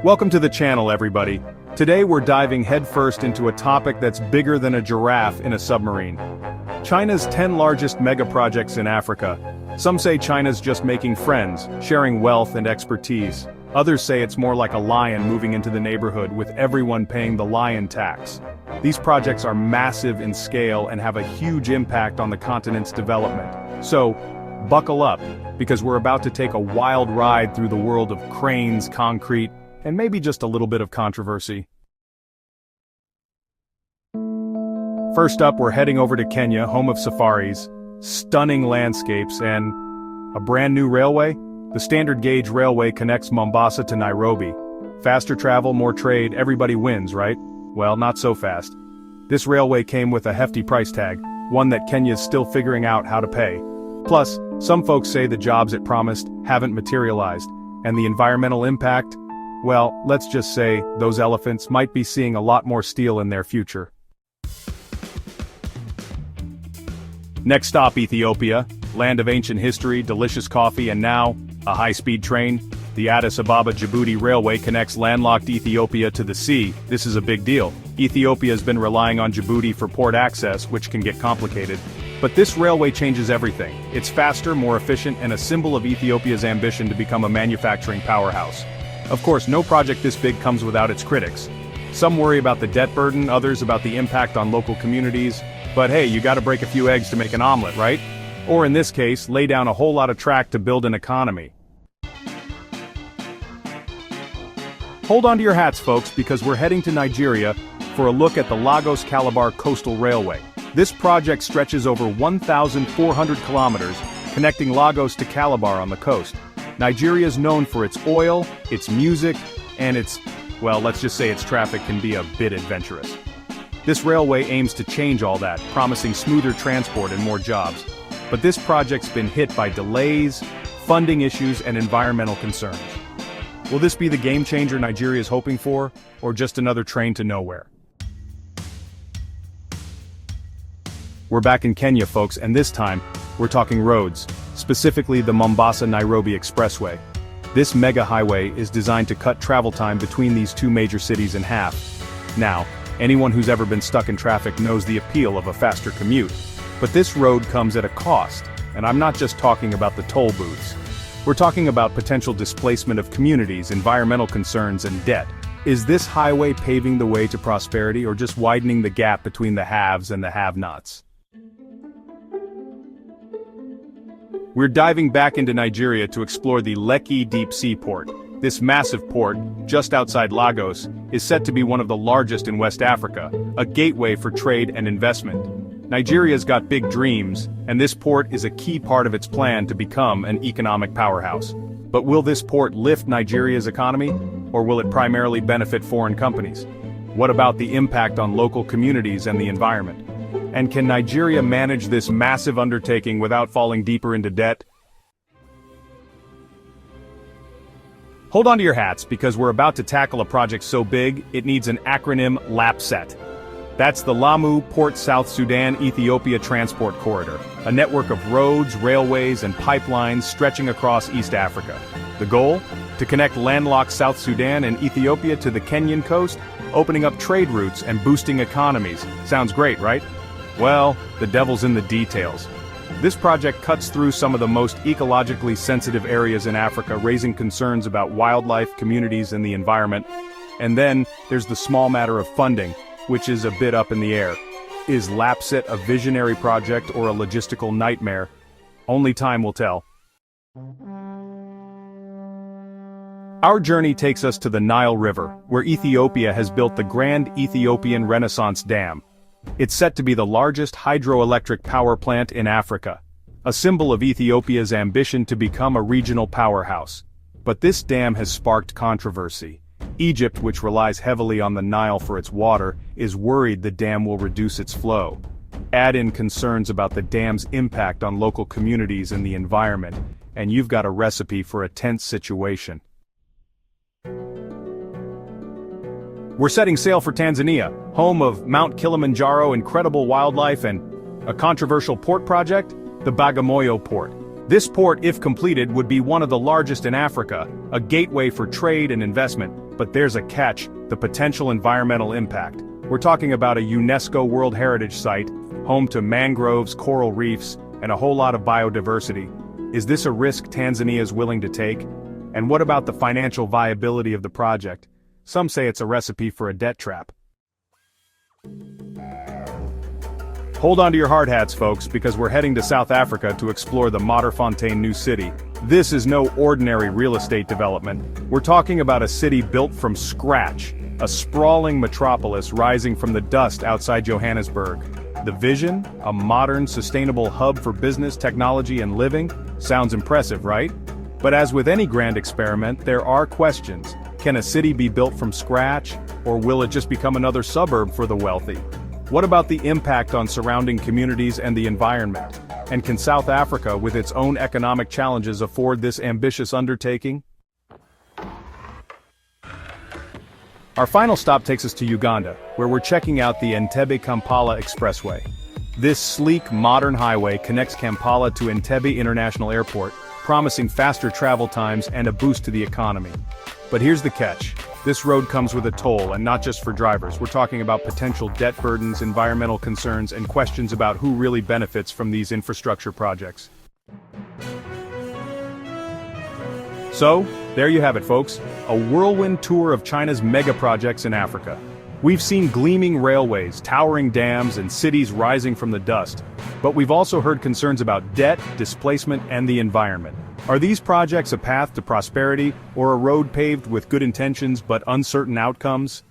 Welcome to the channel, everybody. Today we're diving headfirst into a topic that's bigger than a giraffe in a submarine. China's 10 largest megaprojects in Africa. Some say China's just making friends, sharing wealth and expertise. Others say it's more like a lion moving into the neighborhood with everyone paying the lion tax. These projects are massive in scale and have a huge impact on the continent's development. So, buckle up, because we're about to take a wild ride through the world of cranes, concrete, and maybe just a little bit of controversy. First up, we're heading over to Kenya, home of safaris, stunning landscapes, and a brand new railway. The standard gauge railway connects Mombasa to Nairobi. Faster travel, more trade, everybody wins, right? Well, not so fast. This railway came with a hefty price tag, one that Kenya's still figuring out how to pay. Plus, some folks say the jobs it promised haven't materialized, and the environmental impact, well, let's just say those elephants might be seeing a lot more steel in their future. Next stop, Ethiopia, land of ancient history, delicious coffee, and now, a high-speed train. The Addis Ababa-Djibouti Railway connects landlocked Ethiopia to the sea. This is a big deal. Ethiopia has been relying on Djibouti for port access, which can get complicated. But this railway changes everything. It's faster, more efficient, and a symbol of Ethiopia's ambition to become a manufacturing powerhouse. Of course, no project this big comes without its critics. Some worry about the debt burden, others about the impact on local communities. But hey, you gotta break a few eggs to make an omelet, right? Or in this case, lay down a whole lot of track to build an economy. Hold on to your hats, folks, because we're heading to Nigeria for a look at the Lagos-Calabar Coastal Railway. This project stretches over 1,400 kilometers, connecting Lagos to Calabar on the coast. Nigeria is known for its oil, its music, and its, well, let's just say its traffic can be a bit adventurous. This railway aims to change all that, promising smoother transport and more jobs. But this project's been hit by delays, funding issues, and environmental concerns. Will this be the game changer Nigeria is hoping for, or just another train to nowhere? We're back in Kenya, folks, and this time, we're talking roads, specifically the Mombasa-Nairobi Expressway. This mega highway is designed to cut travel time between these two major cities in half. Now, anyone who's ever been stuck in traffic knows the appeal of a faster commute. But this road comes at a cost, and I'm not just talking about the toll booths. We're talking about potential displacement of communities, environmental concerns, and debt. Is this highway paving the way to prosperity or just widening the gap between the haves and the have-nots? We're diving back into Nigeria to explore the Lekki Deep Sea Port. This massive port, just outside Lagos, is set to be one of the largest in West Africa, a gateway for trade and investment. Nigeria's got big dreams, and this port is a key part of its plan to become an economic powerhouse. But will this port lift Nigeria's economy, or will it primarily benefit foreign companies? What about the impact on local communities and the environment? And can Nigeria manage this massive undertaking without falling deeper into debt? Hold on to your hats, because we're about to tackle a project so big, it needs an acronym LAPSET. That's the Lamu Port South Sudan Ethiopia Transport Corridor, a network of roads, railways, and pipelines stretching across East Africa. The goal? To connect landlocked South Sudan and Ethiopia to the Kenyan coast, opening up trade routes and boosting economies. Sounds great, right? Well, the devil's in the details. This project cuts through some of the most ecologically sensitive areas in Africa, raising concerns about wildlife, communities, and the environment. And then, there's the small matter of funding, which is a bit up in the air. Is LAPSET a visionary project or a logistical nightmare? Only time will tell. Our journey takes us to the Nile River, where Ethiopia has built the Grand Ethiopian Renaissance Dam. It's set to be the largest hydroelectric power plant in Africa, a symbol of Ethiopia's ambition to become a regional powerhouse. But this dam has sparked controversy. Egypt, which relies heavily on the Nile for its water, is worried the dam will reduce its flow. Add in concerns about the dam's impact on local communities and the environment, and you've got a recipe for a tense situation. We're setting sail for Tanzania, home of Mount Kilimanjaro, incredible wildlife, and a controversial port project, the Bagamoyo Port. This port, if completed, would be one of the largest in Africa, a gateway for trade and investment, but there's a catch: the potential environmental impact. We're talking about a UNESCO World Heritage Site, home to mangroves, coral reefs, and a whole lot of biodiversity. Is this a risk Tanzania is willing to take? And what about the financial viability of the project? Some say it's a recipe for a debt trap. Hold on to your hard hats, folks, because we're heading to South Africa to explore the Modderfontein new city. This is no ordinary real estate development. We're talking about a city built from scratch, a sprawling metropolis rising from the dust outside Johannesburg. The vision, a modern, sustainable hub for business, technology, and living, sounds impressive, right? But as with any grand experiment, there are questions. Can a city be built from scratch, or will it just become another suburb for the wealthy? What about the impact on surrounding communities and the environment? And can South Africa, with its own economic challenges, afford this ambitious undertaking? Our final stop takes us to Uganda, where we're checking out the Entebbe-Kampala Expressway. This sleek, modern highway connects Kampala to Entebbe International Airport, promising faster travel times and a boost to the economy. But here's the catch. This road comes with a toll, and not just for drivers. We're talking about potential debt burdens, environmental concerns, and questions about who really benefits from these infrastructure projects. So, there you have it, folks. A whirlwind tour of China's megaprojects in Africa. We've seen gleaming railways, towering dams, and cities rising from the dust. But we've also heard concerns about debt, displacement, and the environment. Are these projects a path to prosperity, or a road paved with good intentions but uncertain outcomes?